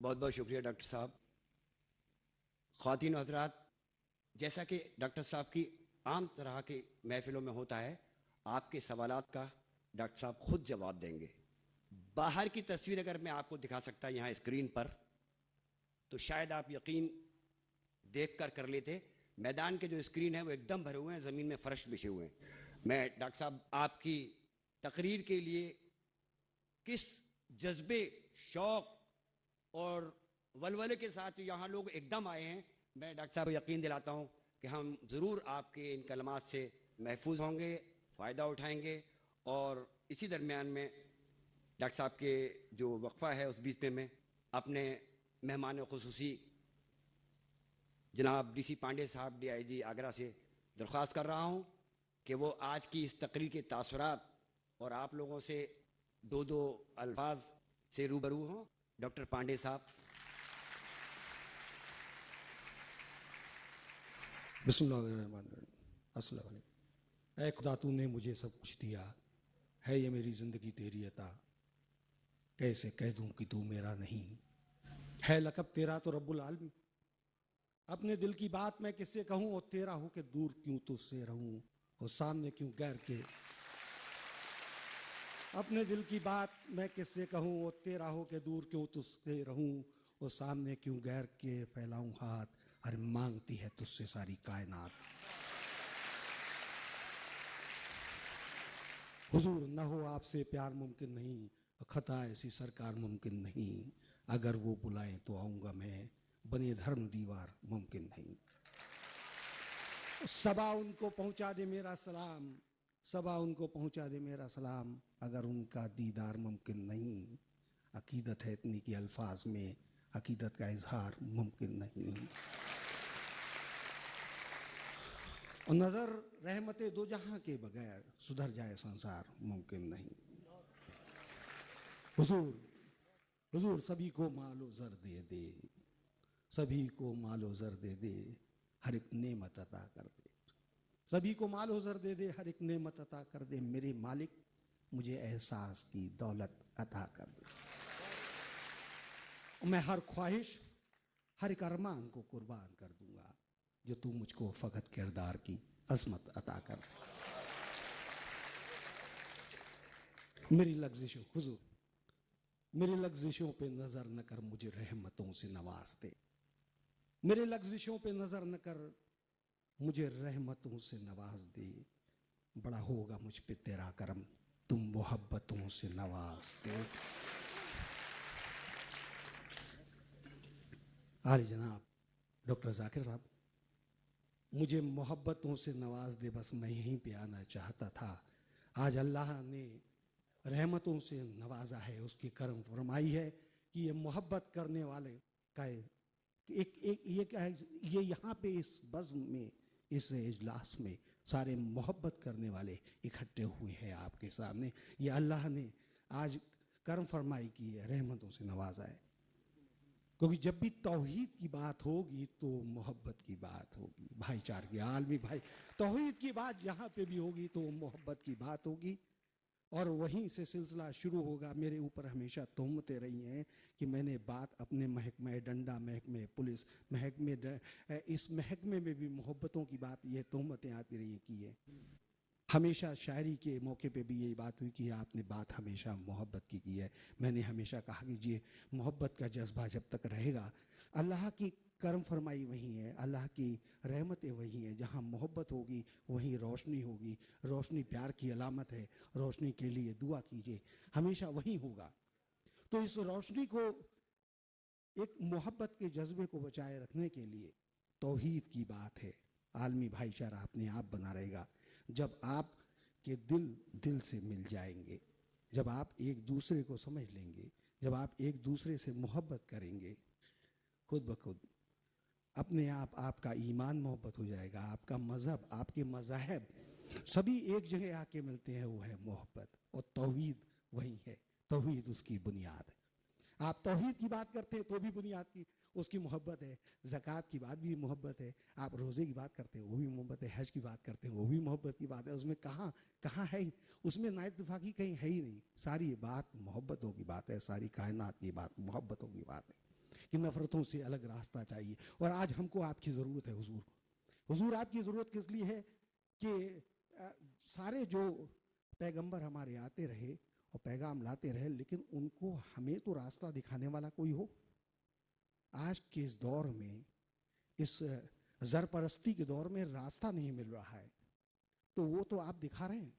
بہت بہت شکریہ ڈاکٹر صاحب. خواتین و حضرات، جیسا کہ ڈاکٹر صاحب کی عام طرح کی محفلوں میں ہوتا ہے، آپ کے سوالات کا ڈاکٹر صاحب خود جواب دیں گے. باہر کی تصویر اگر میں آپ کو دکھا سکتا یہاں اسکرین پر تو شاید آپ یقین دیکھ کر لیتے. میدان کے جو اسکرین ہیں وہ ایک دم بھرے ہوئے ہیں، زمین میں فرش بچھے ہوئے ہیں. میں ڈاکٹر صاحب آپ کی تقریر کے لیے کس جذبے، شوق اور ولولے کے ساتھ یہاں لوگ ایک دم آئے ہیں، میں ڈاکٹر صاحب کو یقین دلاتا ہوں کہ ہم ضرور آپ کے ان کلمات سے محفوظ ہوں گے، فائدہ اٹھائیں گے. اور اسی درمیان میں ڈاکٹر صاحب کے جو وقفہ ہے اس بیچ میں اپنے مہمان خصوصی جناب ڈی سی پانڈے صاحب DIG آگرہ سے درخواست کر رہا ہوں کہ وہ آج کی اس تقریر کے تاثرات اور آپ لوگوں سے دو الفاظ سے روبرو ہوں. ڈاکٹر پانڈے صاحب. بسم اللہ الرحمن الرحیم. السلام علیکم. اے خدا تو نے مجھے سب کچھ دیا ہے، یہ میری زندگی تیری عطا، کیسے کہہ دوں کہ تو میرا نہیں ہے. لقب تیرا تو رب العالمین، اپنے دل کی بات میں کس سے کہوں، اور تیرا ہو کہ دور کیوں تجھ سے رہوں، اور سامنے کیوں غیر کے. اپنے دل کی بات میں کس سے کہوں، اور تیرا ہو کہ دور کیوں تجھ سے رہوں، اور سامنے کیوں غیر کے پھیلاؤں ہاتھ. ارے مانگتی ہے تجھ سے ساری کائنات. حضور نہ ہو آپ سے پیار ممکن نہیں، خطا ایسی سرکار ممکن نہیں. اگر وہ بلائیں تو آؤں گا میں، بنے دھرم دیوار ممکن نہیں. صبا ان کو پہنچا دے میرا سلام، صبا ان کو پہنچا دے میرا سلام، اگر ان کا دیدار ممکن نہیں. عقیدت ہے اتنی کہ الفاظ میں عقیدت کا اظہار ممکن نہیں. اور نظر رحمت دو جہاں کے بغیر سدھر جائے سنسار ممکن نہیں. حضور سبھی کو مال و زر دے دے، سبھی کو مال و زر دے دے، ہر ایک نعمت عطا کر دے. سبھی کو مال و زر دے دے، ہر ایک نعمت عطا کر دے. میرے مالک مجھے احساس کی دولت عطا کر دے. میں ہر خواہش، ہر ایک ارمان کو قربان کر دوں گا، جو تو مجھ کو فقط کردار کی عظمت عطا کر دے. میری لغزشوں حضور، میری لغزشوں پہ نظر نہ کر، مجھے رحمتوں سے نواز دے. میرے لغزشوں پہ نظر نہ کر، مجھے رحمتوں سے نواز دے. بڑا ہوگا مجھ پہ تیرا کرم، تم محبتوں سے نواز دے. عالی جناب ڈاکٹر ذاکر صاحب، مجھے محبتوں سے نواز دے، بس میں یہیں پہ آنا چاہتا تھا. آج اللہ نے رحمتوں سے نوازا ہے، اس کی کرم فرمائی ہے کہ یہ محبت کرنے والے کا یہ یہاں پہ اس بزم میں، اس اجلاس میں سارے محبت کرنے والے اکٹھے ہوئے ہیں آپ کے سامنے. یہ اللہ نے آج کرم فرمائی کی ہے، رحمتوں سے نوازا ہے. کیونکہ جب بھی توحید کی بات ہوگی تو محبت کی بات ہوگی، بھائی چارے کی، عالمی بھائی. توحید کی بات جہاں پہ بھی ہوگی تو محبت کی بات ہوگی، اور وہیں سے سلسلہ شروع ہوگا. میرے اوپر ہمیشہ تہمتیں رہی ہیں کہ میں نے بات اپنے محکمہ ڈنڈا، محکمہ پولیس، اس محکمے میں بھی محبتوں کی بات، یہ تہمتیں آتی رہی کی ہیں. ہمیشہ شاعری کے موقع پہ بھی یہی بات ہوئی کہ آپ نے بات ہمیشہ محبت کی ہے. میں نے ہمیشہ کہا کہ یہ محبت کا جذبہ جب تک رہے گا، اللہ کی کرم فرمائی وہی ہے، اللہ کی رحمتیں وہی ہیں. جہاں محبت ہوگی وہیں روشنی ہوگی. روشنی پیار کی علامت ہے، روشنی کے لیے دعا کیجئے، ہمیشہ وہی ہوگا. تو اس روشنی کو، ایک محبت کے جذبے کو بچائے رکھنے کے لیے توحید کی بات ہے. عالمی بھائی چارہ اپنے آپ بنا رہے گا جب آپ کے دل سے مل جائیں گے، جب آپ ایک دوسرے کو سمجھ لیں گے، جب آپ ایک دوسرے سے محبت کریں گے. خود بخود اپنے آپ کا ایمان محبت ہو جائے گا. آپ کا مذہب، آپ کے مذاہب سبھی ایک جگہ آ کے ملتے ہیں، وہ ہے محبت. اور توحید وہی ہے، توحید اس کی بنیاد ہے. آپ توحید کی بات کرتے ہیں تو بھی بنیاد کی اس کی محبت ہے. زکوٰۃ کی بات بھی محبت ہے. آپ روزے کی بات کرتے ہیں وہ بھی محبت ہے. حج کی بات کرتے ہیں وہ بھی محبت کی بات ہے. اس میں کہاں ہے، اس میں نا اتفاقی کہیں ہے ہی نہیں. ساری بات محبتوں کی بات ہے، ساری کائنات کی بات محبتوں کی بات ہے. کہ نفرتوں سے الگ راستہ چاہیے. اور آج ہم کو آپ کی ضرورت ہے حضور. حضور آپ کی ضرورت کس لیے ہے کہ سارے جو پیغمبر ہمارے آتے رہے اور پیغام لاتے رہے, لیکن ان کو ہمیں تو راستہ دکھانے والا کوئی ہو. آج کے اس دور میں, اس زر پرستی کے دور میں راستہ نہیں مل رہا ہے, تو وہ تو آپ دکھا رہے ہیں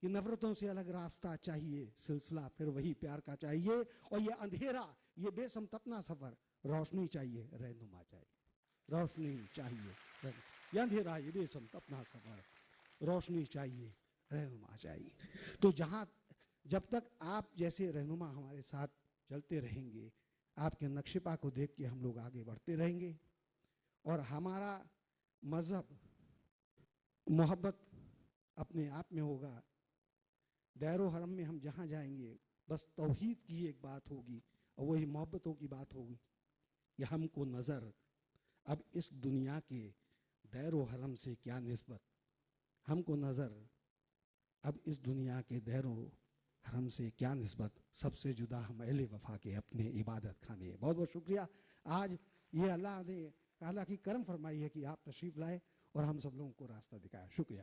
کہ نفرتوں سے الگ راستہ چاہیے, سلسلہ پھر وہی پیار کا چاہیے, اور یہ اندھیرا, یہ بے سمتپنا سفر, روشنی چاہیے, رہنما چاہیے. روشنی چاہیے, یہ اندھیرا, یہ بے سمتپنا سفر, روشنی چاہیے, رہنما چاہیے. تو جب تک آپ جیسے رہنما ہمارے ساتھ چلتے رہیں گے, آپ کے نقش پا کو دیکھ کے ہم لوگ آگے بڑھتے رہیں گے. اور ہمارا مذہب محبت اپنے آپ میں ہوگا. دیر و حرم میں ہم جہاں جائیں گے بس توحید کی ایک بات ہوگی, اور وہی محبتوں کی بات ہوگی کہ ہم کو نظر اب اس دنیا کے دیر و حرم سے کیا نسبت, ہم کو نظر اب اس دنیا کے دیر و حرم سے کیا نسبت, سب سے جدا ہم اہل وفا کے اپنے عبادت خانے ہیں. بہت بہت شکریہ. آج یہ اللہ نے اللہ کی کرم فرمائی ہے کہ آپ تشریف لائے اور ہم سب لوگوں کو راستہ دکھایا. شکریہ.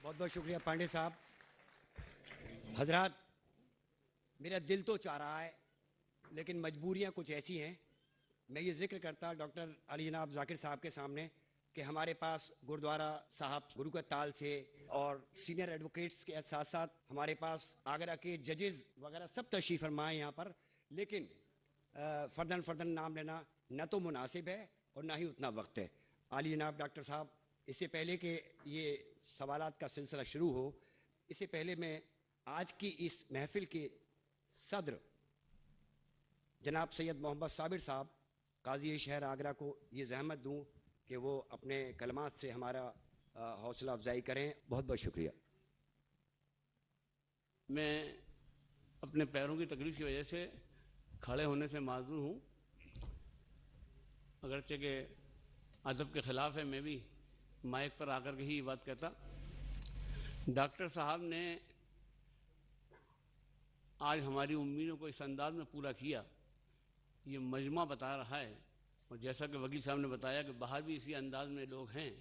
بہت بہت شکریہ پانڈے صاحب. حضرات, میرا دل تو چاہ رہا ہے لیکن مجبوریاں کچھ ایسی ہیں. میں یہ ذکر کرتا ڈاکٹر علی جناب ذاکر صاحب کے سامنے کہ ہمارے پاس گرودوارا صاحب گرو کا تال سے اور سینئر ایڈوکیٹس کے ساتھ ساتھ ہمارے پاس آگرہ کے ججز وغیرہ سب تشریف فرما ہیں یہاں پر, لیکن فردن نام لینا نہ تو مناسب ہے اور نہ ہی اتنا وقت ہے. علی جناب ڈاکٹر صاحب, اس سے پہلے کہ یہ سوالات کا سلسلہ شروع ہو, اس سے پہلے میں آج کی اس محفل کے صدر جناب سید محمد صابر صاحب قاضی شہر آگرہ کو یہ زحمت دوں کہ وہ اپنے کلمات سے ہمارا حوصلہ افزائی کریں. بہت بہت شکریہ. میں اپنے پیروں کی تکلیف کی وجہ سے کھڑے ہونے سے معذور ہوں, اگرچہ کہ ادب کے خلاف ہے, میں بھی مائک پر آ کر کے ہی یہ بات کہتا. ڈاکٹر صاحب نے آج ہماری امیدوں کو اس انداز میں پورا کیا, یہ مجمع بتا رہا ہے, اور جیسا کہ وکیل صاحب نے بتایا کہ باہر بھی اسی انداز میں لوگ ہیں.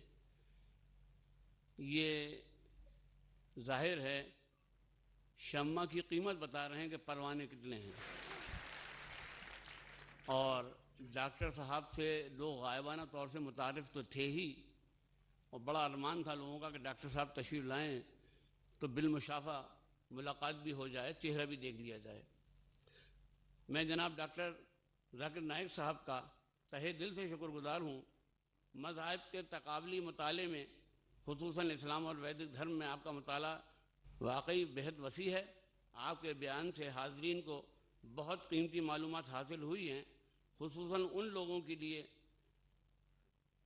یہ ظاہر ہے شمع کی قیمت بتا رہے ہیں کہ پروانے کتنے ہیں. اور ڈاکٹر صاحب سے لوگ غائبانہ طور سے متعارف تو تھے ہی, اور بڑا ارمان تھا لوگوں کا کہ ڈاکٹر صاحب تشریف لائیں تو بالمشافہ ملاقات بھی ہو جائے, چہرہ بھی دیکھ لیا جائے. میں جناب ڈاکٹر ذاکر نائک صاحب کا تہہ دل سے شکر گزار ہوں. مذاہب کے تقابلی مطالعے میں خصوصاً اسلام اور ویدک دھرم میں آپ کا مطالعہ واقعی بہت وسیع ہے. آپ کے بیان سے حاضرین کو بہت قیمتی معلومات حاصل ہوئی ہیں. خصوصاً ان لوگوں کے لیے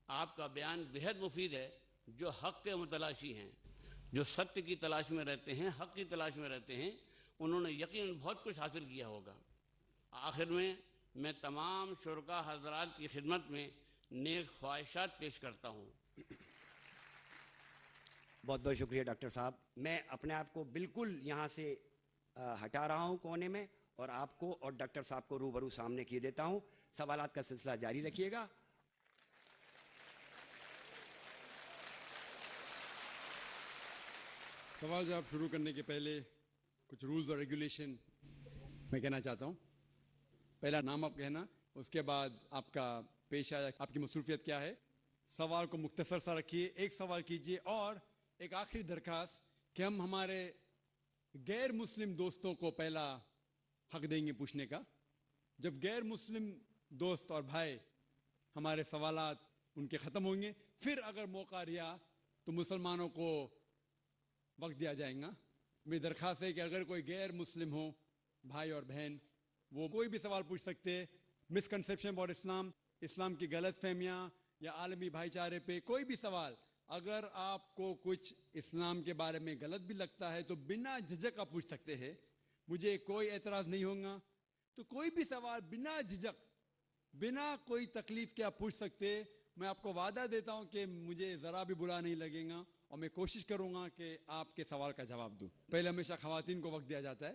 آپ کا بیان بہت مفید ہے جو حق کے متلاشی ہیں, جو ستیہ کی تلاش میں رہتے ہیں, حق کی تلاش میں رہتے ہیں. انہوں نے یقیناً بہت کچھ حاصل کیا ہوگا. آخر میں تمام شرکا حضرات کی خدمت میں نیک خواہشات پیش کرتا ہوں. بہت بہت شکریہ ڈاکٹر صاحب. میں اپنے آپ کو بالکل یہاں سے ہٹا رہا ہوں کونے میں, اور آپ کو اور ڈاکٹر صاحب کو روبرو سامنے کیے دیتا ہوں. سوالات کا سلسلہ جاری رکھیے گا. سوال جواب شروع کرنے کے پہلے کچھ رولز اور ریگولیشن میں کہنا چاہتا ہوں. پہلا نام آپ کہنا, اس کے بعد آپ کا پیشہ, آپ کی مصروفیت کیا ہے. سوال کو مختصر سا رکھیے, ایک سوال کیجیے. اور ایک آخری درخواست کہ ہم ہمارے غیر مسلم دوستوں کو پہلا حق دیں گے پوچھنے کا. جب غیر مسلم دوست اور بھائی ہمارے سوالات ان کے ختم ہوں گے, پھر اگر موقع رہا تو مسلمانوں کو وقت دیا جائے گا. میری درخواست ہے کہ اگر کوئی غیر مسلم ہو بھائی اور بہن, وہ کوئی بھی سوال پوچھ سکتے. مسکنسیپشن اور اسلام کی غلط فہمیاں یا عالمی بھائی چارے پہ کوئی بھی سوال, اگر آپ کو کچھ اسلام کے بارے میں غلط بھی لگتا ہے تو بنا جھجک آپ پوچھ سکتے ہیں. مجھے کوئی اعتراض نہیں ہوگا. تو کوئی بھی سوال بنا جھجک, بنا کوئی تکلیف کے آپ پوچھ سکتے. میں آپ کو وعدہ دیتا ہوں کہ مجھے ذرا بھی برا نہیں لگے گا, اور میں کوشش کروں گا کہ آپ کے سوال کا جواب دوں. پہلے ہمیشہ خواتین کو وقت دیا جاتا ہے.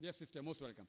Yes, sister, most welcome.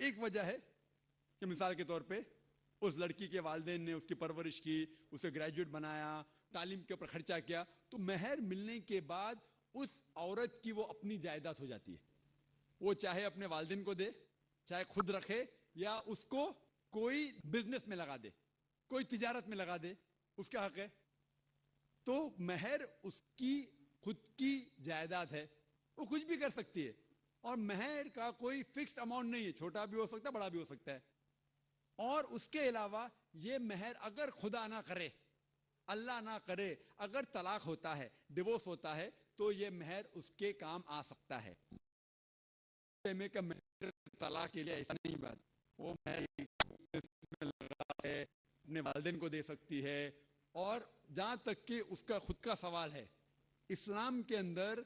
ایک وجہ ہے کہ مثال کے طور پہ اس لڑکی کے والدین نے اس کی پرورش کی, اسے گریجویٹ بنایا, تعلیم کے اوپر خرچہ کیا, تو مہر ملنے کے بعد اس عورت کی وہ اپنی جائیداد ہو جاتی ہے. وہ چاہے اپنے والدین کو دے, چاہے خود رکھے, یا اس کو کوئی بزنس میں لگا دے, کوئی تجارت میں لگا دے, اس کا حق ہے. تو مہر اس کی خود کی جائیداد ہے, وہ کچھ بھی کر سکتی ہے, اور مہر کا کوئی فکسڈ اماؤنٹ نہیں ہے, چھوٹا بھی ہو سکتا ہے, بڑا بھی ہو سکتا ہے. اور اس کے علاوہ یہ مہر اگر خدا نہ کرے, اللہ نہ کرے, اگر طلاق ہوتا ہے, ڈیورس ہوتا ہے, تو یہ مہر اس کے کام آ سکتا ہے. مہر طلاق کے لیے ایسا نہیں بات, وہ مہر اپنے والدین کو دے سکتی ہے. اور جہاں تک کہ اس کا خود کا سوال ہے, اسلام کے اندر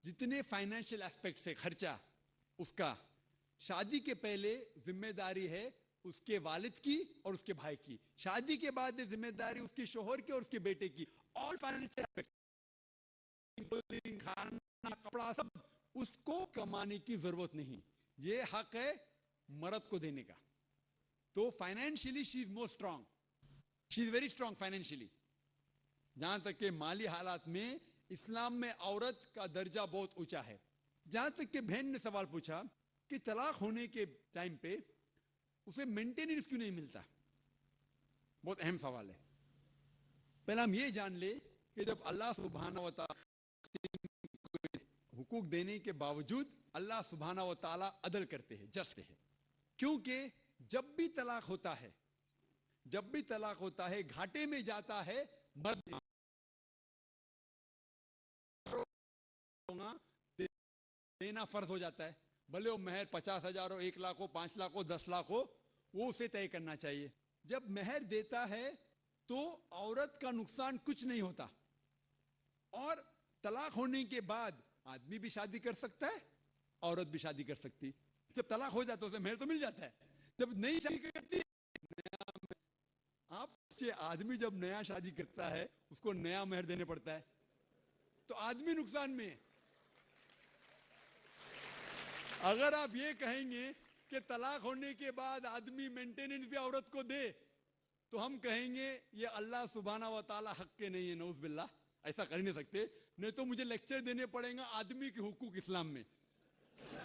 جتنے فائنینشیل ایسپیکٹس ہے خرچہ اس کا, شادی کے پہلے ذمہ داری ہے اس کے والد کی اور اس کے بھائی کی, شادی کے بعد ذمہ داری اس کے شوہر کی اور اس کے بیٹے کی. آل فائنینشیل ایسپیکٹ, کھانا, کپڑا, سب اس کو کمانے کی ضرورت نہیں, یہ حق ہے مرد کو دینے کا. تو financially she is more strong, she is very strong financially. جہاں تک کہ مالی حالات میں اسلام میں عورت کا درجہ بہت اونچا ہے. جہاں تک کہ بہن نے سوال پوچھا کہ طلاق ہونے کے ٹائم پہ اسے مینٹیننس کیوں نہیں ملتا, بہت اہم سوال ہے. پہلا ہم یہ جان لیں کہ جب اللہ سبحانہ و تعالی حقوق دینے کے باوجود اللہ سبحانہ و تعالی عدل کرتے ہیں, جسٹ ہے. کیونکہ جب بھی طلاق ہوتا ہے, جب بھی طلاق ہوتا ہے, گھاٹے میں جاتا ہے مرد, دینا فرض ہو جاتا ہے, بھلے وہ مہر 50,000 ہو, 1 لاکھ ہو, 5 لاکھ ہو, 10 لاکھ ہو, وہ اسے طے کرنا چاہیے. جب مہر دیتا ہے تو عورت کا نقصان کچھ نہیں ہوتا. اور طلاق ہونے کے بعد آدمی بھی شادی کر سکتا ہے, عورت بھی شادی کر سکتی. جب طلاق ہو جاتا ہے اسے مہر تو مل جاتا ہے. جب نئی شادی کرتی ہے, آپ سے آدمی جب نیا شادی کرتا ہے اس کو نیا مہر دینے پڑتا ہے, تو آدمی نقصان میں ہے. اگر آپ یہ کہیں گے کہ طلاق ہونے کے بعد آدمی مینٹیننس بھی عورت کو دے, تو ہم کہیں گے یہ اللہ سبحانہ و تعالی حق کے نہیں ہے, نعوذ باللہ, ایسا کر نہیں سکتے. نہیں تو مجھے لیکچر دینے پڑیں گا آدمی کے حقوق اسلام میں.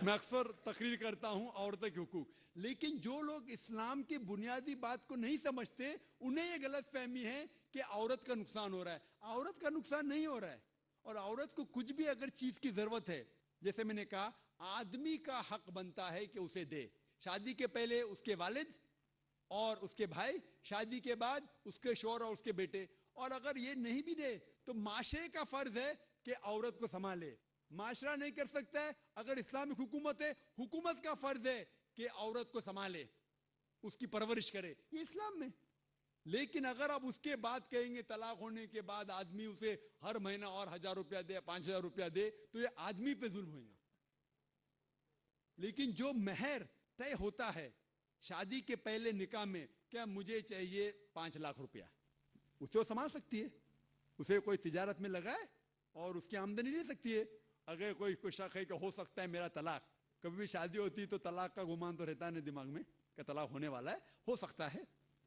میں اکثر تقریر کرتا ہوں عورتوں کے حقوق, لیکن جو لوگ اسلام کی بنیادی بات کو نہیں سمجھتے انہیں یہ غلط فہمی ہے کہ عورت کا نقصان ہو رہا ہے. عورت کا نقصان نہیں ہو رہا ہے, اور عورت کو کچھ بھی اگر چیز کی ضرورت ہے, جیسے میں نے کہا, آدمی کا حق بنتا ہے کہ اسے دے. شادی کے پہلے اس کے والد اور اس کے بھائی, شادی کے بعد اس کے شوہر اور اس کے بیٹے. اور اگر یہ نہیں بھی دے تو معاشرے کا فرض ہے کہ عورت کو سنبھالے. معاشرہ نہیں کر سکتا ہے, اگر اسلامک حکومت ہے, حکومت کا فرض ہے کہ عورت کو سنبھالے, اس کی پرورش کرے, یہ اسلام میں. لیکن اگر آپ اس کے بعد کہیں گے طلاق ہونے کے بعد آدمی اسے ہر مہینہ اور 1,000 روپیہ دے, 5,000 روپیہ دے, تو یہ آدمی پہ ظلم ہوئے گا. لیکن جو مہر طے ہوتا ہے شادی کے پہلے نکاح میں, کیا مجھے چاہیے 5 لاکھ روپیہ, اسے وہ سنبھال سکتی ہے, اسے کوئی تجارت میں لگائے اور اس کی آمدنی لے سکتی ہے. اگر کوئی شک ہے کہ ہو سکتا ہے میرا طلاق, کبھی بھی شادی ہوتی تو طلاق کا گمان تو رہتا نہیں دماغ میں کہ طلاق ہونے والا ہے, ہو سکتا ہے.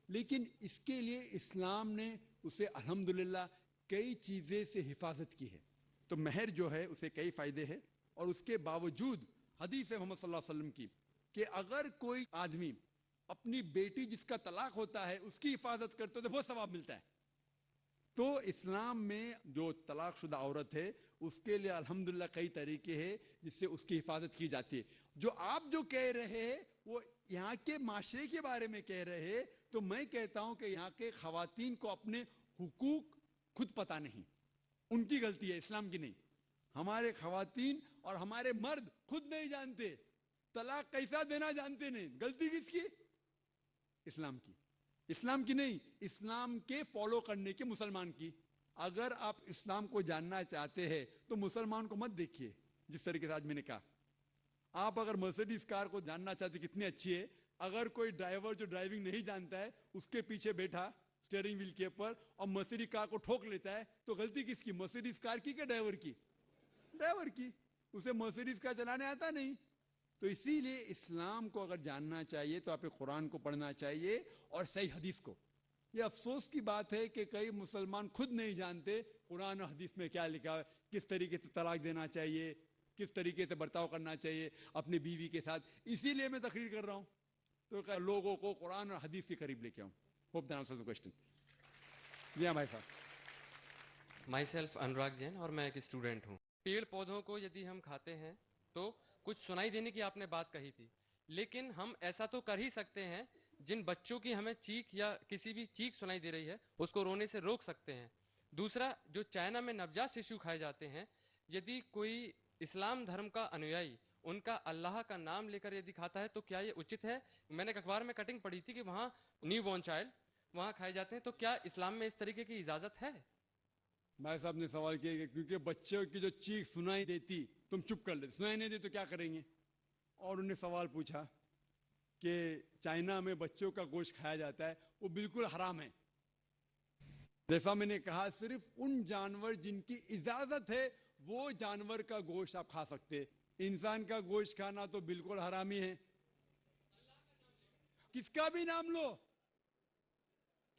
لیکن اس کے لیے اسلام نے اسے الحمدللہ کئی چیزیں سے حفاظت کی ہے. تو مہر جو ہے اسے کئی فائدے ہیں, اور اس کے باوجود حدیث محمد صلی اللہ علیہ وسلم کی کہ اگر کوئی آدمی اپنی بیٹی جس کا طلاق ہوتا ہے اس کی حفاظت کرتے تو بہت ثواب ملتا ہے. تو اسلام میں جو طلاق شدہ عورت ہے اس کے لیے الحمدللہ کئی طریقے ہیں جس سے اس کی حفاظت کی جاتی ہے. جو آپ جو کہہ رہے ہیں وہ یہاں کے معاشرے کے بارے میں کہہ رہے ہیں, تو میں کہتا ہوں کہ یہاں کے خواتین کو اپنے حقوق خود پتہ نہیں, ان کی غلطی ہے, اسلام کی نہیں. ہمارے خواتین اور ہمارے مرد خود نہیں جانتے, طلاق کیسا دینا جانتے نہیں. غلطی کس کی؟ اسلام کی, اسلام کی نہیں, اسلام کے فالو کرنے کے مسلمان کی. اگر آپ اسلام کو جاننا چاہتے ہیں تو مسلمان کو مت دیکھیے. جس طریقے سے آج میں نے کہا, آپ اگر مرسیڈیز کار کو جاننا چاہتے کتنی اچھی ہے, اگر کوئی ڈرائیور جو ڈرائیونگ نہیں جانتا ہے اس کے پیچھے بیٹھا اسٹیئرنگ ویل کے اوپر اور مرسیڈیز کار کو ٹھوک لیتا ہے, تو غلطی کس کی؟ مرسیڈیز کار کی کہ ڈرائیور کی؟ ڈرائیور کی. اسے مرسیڈیز کار چلانے آتا نہیں, تو تو اسی لیے اسلام کو اگر جاننا چاہیے تو آپ کو قرآن کو پڑھنا چاہیے اور صحیح حدیث کو. یہ افسوس کی بات ہے کہ کئی مسلمان خود نہیں جانتے قرآن و حدیث میں کیا لکھا ہے, کس طریقے سے طلاق دینا چاہیے, کس طریقے سے برتاؤ کرنا چاہیے اپنی بیوی کے ساتھ. اسی لیے میں تقریر کر رہا ہوں تو لوگوں کو قرآن اور حدیث کے قریب لے کے آؤں. Hope that answers the question. جی ہاں بھائی صاحب. مائی سیلف انوراگ جین اور میں ایک اسٹوڈنٹ ہوں. پیڑ پودوں کو یدی ہم کھاتے ہیں تو کچھ سنائی دینے کی آپ نے بات کہی تھی, لیکن ہم ایسا تو کر ہی سکتے ہیں جن بچوں کی ہمیں چیخ یا کسی بھی چیخ سنائی دے رہی ہے اس کو رونے سے روک سکتے ہیں. دوسرا, جو چائنا میں نوجات ششو کھائے جاتے ہیں, یدی کوئی اسلام دھرم کا انویائی ان کا اللہ کا نام لے کر یدی کھاتا ہے تو کیا یہ اچت ہے؟ میں نے ایک اخبار میں کٹنگ پڑھی تھی کہ وہاں نیو بورن چائلڈ وہاں کھائے جاتے ہیں, تو کیا اسلام میں اس طریقے کی اجازت ہے؟ بھائی صاحب نے سوال کیا کہ کیونکہ بچوں کی جو چیخ سنائی دیتی تم چپ کر لیتے, سنائی نہیں دیتی تو کیا کریں گے. اور انہوں نے سوال پوچھا کہ چائنا میں بچوں کا گوشت کھایا جاتا ہے, وہ بالکل حرام ہے. جیسا میں نے کہا, صرف ان جانور جن کی اجازت ہے وہ جانور کا گوشت آپ کھا سکتے, انسان کا گوشت کھانا تو بالکل حرام ہی ہے. کس کا بھی نام لو,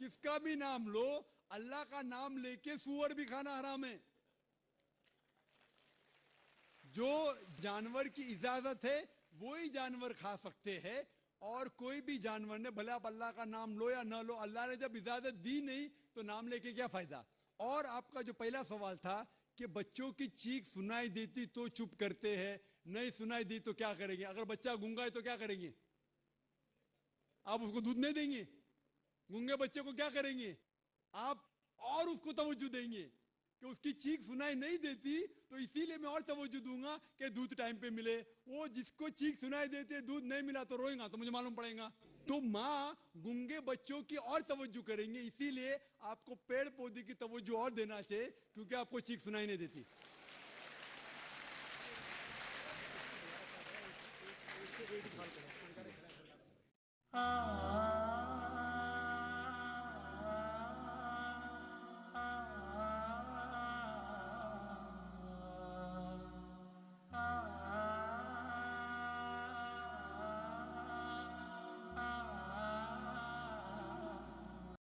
کس کا بھی نام لو, اللہ کا نام لے کے سور بھی کھانا حرام ہے. جو جانور کی اجازت ہے وہی جانور کھا سکتے ہیں, اور کوئی بھی جانور نے بھلے آپ اللہ کا نام لو یا نہ لو, اللہ نے جب اجازت دی نہیں تو نام لے کے کیا فائدہ. اور آپ کا جو پہلا سوال تھا کہ بچوں کی چیخ سنائی دیتی تو چپ کرتے ہیں, نہیں سنائی دی تو کیا کریں گے. اگر بچہ گونگا ہے تو کیا کریں گے, آپ اس کو دودھ نہیں دیں گے. گونگے بچے کو کیا کریں گے, آپ اور اس کو توجہ دیں گے کہ اس کی چیخ سنائی نہیں دیتی تو اسی لیے میں اور توجہ دوں گا کہ دودھ ٹائم پہ ملے. وہ جس کو چیخ سنائی دیتی ہے دودھ نہیں ملا تو روئے گا, تو مجھے معلوم پڑے گا. تو ماں گونگے بچوں کی اور توجہ کریں گے, اسی لیے آپ کو پیڑ پودے کی توجہ اور دینا چاہیے کیونکہ آپ کو چیخ سنائی نہیں دیتی. ah